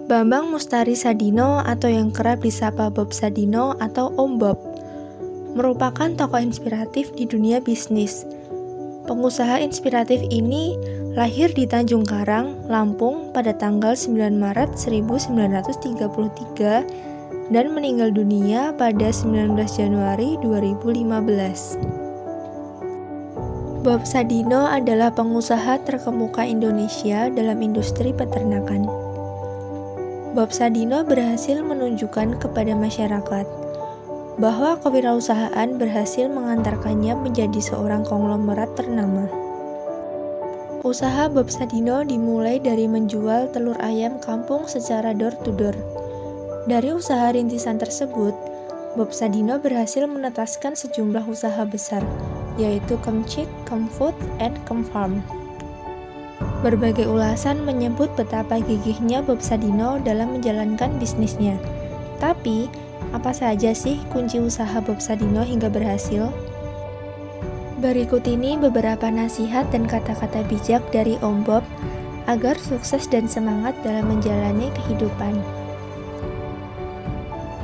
Bambang Mustari Sadino atau yang kerap disapa Bob Sadino atau Om Bob merupakan tokoh inspiratif di dunia bisnis. Pengusaha inspiratif ini lahir di Tanjung Karang, Lampung pada tanggal 9 Maret 1933 dan meninggal dunia pada 19 Januari 2015. Bob Sadino adalah pengusaha terkemuka Indonesia dalam industri peternakan. Bob Sadino berhasil menunjukkan kepada masyarakat bahwa kewirausahaan berhasil mengantarkannya menjadi seorang konglomerat ternama. Usaha Bob Sadino dimulai dari menjual telur ayam kampung secara door-to-door. Dari usaha rintisan tersebut, Bob Sadino berhasil menetaskan sejumlah usaha besar, yaitu Kemchick, Kemfood, and Kemfarm. Berbagai ulasan menyebut betapa gigihnya Bob Sadino dalam menjalankan bisnisnya. Tapi, apa saja sih kunci usaha Bob Sadino hingga berhasil? Berikut ini beberapa nasihat dan kata-kata bijak dari Om Bob agar sukses dan semangat dalam menjalani kehidupan.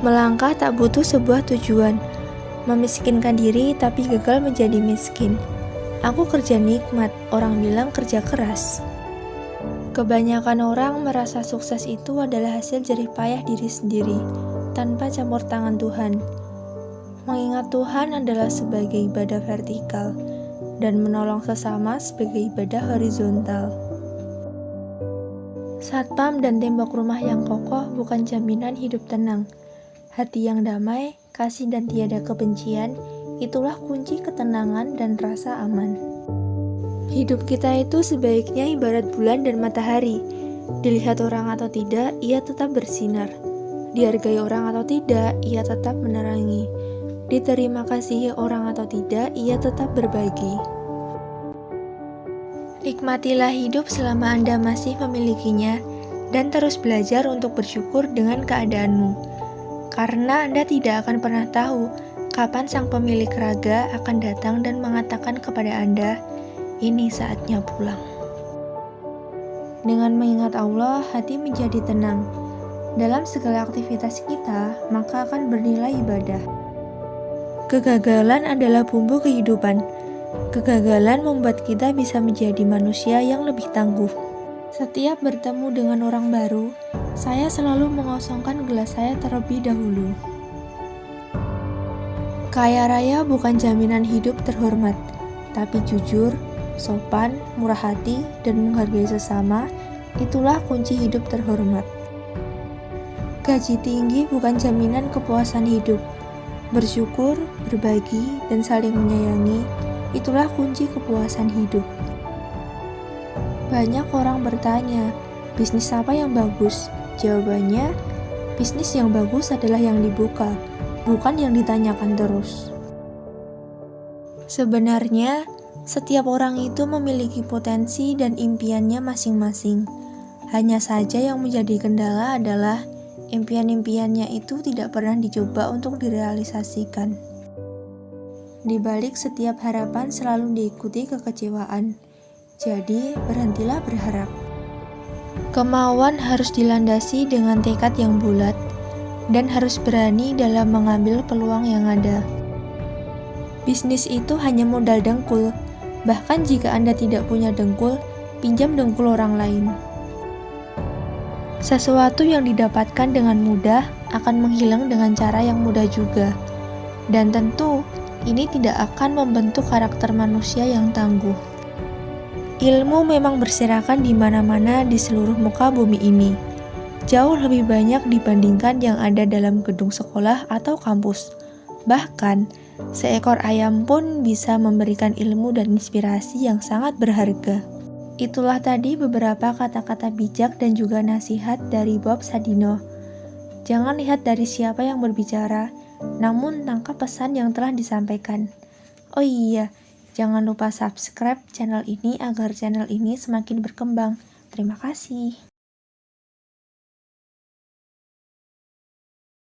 Melangkah tak butuh sebuah tujuan. Memiskinkan diri tapi gagal menjadi miskin. Aku kerja nikmat, orang bilang kerja keras. Kebanyakan orang merasa sukses itu adalah hasil jerih payah diri sendiri, tanpa campur tangan Tuhan. Mengingat Tuhan adalah sebagai ibadah vertikal, dan menolong sesama sebagai ibadah horizontal. Satpam dan tembok rumah yang kokoh bukan jaminan hidup tenang. Hati yang damai, kasih dan tiada kebencian, itulah kunci ketenangan dan rasa aman. Hidup kita itu sebaiknya ibarat bulan dan matahari. Dilihat orang atau tidak, ia tetap bersinar. Dihargai orang atau tidak, ia tetap menerangi. Diterima kasihi orang atau tidak, ia tetap berbagi. Nikmatilah hidup selama Anda masih memilikinya, dan terus belajar untuk bersyukur dengan keadaanmu. Karena Anda tidak akan pernah tahu kapan sang pemilik raga akan datang dan mengatakan kepada Anda, ini saatnya pulang. Dengan mengingat Allah, hati menjadi tenang. Dalam segala aktivitas kita, maka akan bernilai ibadah. Kegagalan adalah bumbu kehidupan. Kegagalan membuat kita bisa menjadi manusia yang lebih tangguh. Setiap bertemu dengan orang baru, saya selalu mengosongkan gelas saya terlebih dahulu. Kaya raya bukan jaminan hidup terhormat, tapi jujur, sopan, murah hati, dan menghargai sesama, itulah kunci hidup terhormat. Gaji tinggi bukan jaminan kepuasan hidup. Bersyukur, berbagi, dan saling menyayangi, itulah kunci kepuasan hidup. Banyak orang bertanya, bisnis apa yang bagus? Jawabannya, bisnis yang bagus adalah yang dibuka, bukan yang ditanyakan terus. Sebenarnya, setiap orang itu memiliki potensi dan impiannya masing-masing. Hanya saja yang menjadi kendala adalah impian-impiannya itu tidak pernah dicoba untuk direalisasikan. Di balik setiap harapan selalu diikuti kekecewaan. Jadi, berhentilah berharap. Kemauan harus dilandasi dengan tekad yang bulat dan harus berani dalam mengambil peluang yang ada. Bisnis itu hanya modal dengkul. Bahkan jika Anda tidak punya dengkul, pinjam dengkul orang lain. Sesuatu yang didapatkan dengan mudah akan menghilang dengan cara yang mudah juga. Dan tentu, ini tidak akan membentuk karakter manusia yang tangguh. Ilmu memang berserakan di mana-mana di seluruh muka bumi ini. Jauh lebih banyak dibandingkan yang ada dalam gedung sekolah atau kampus. Bahkan, seekor ayam pun bisa memberikan ilmu dan inspirasi yang sangat berharga. Itulah tadi beberapa kata-kata bijak dan juga nasihat dari Bob Sadino. Jangan lihat dari siapa yang berbicara, namun tangkap pesan yang telah disampaikan. Oh iya, jangan lupa subscribe channel ini agar channel ini semakin berkembang. Terima kasih.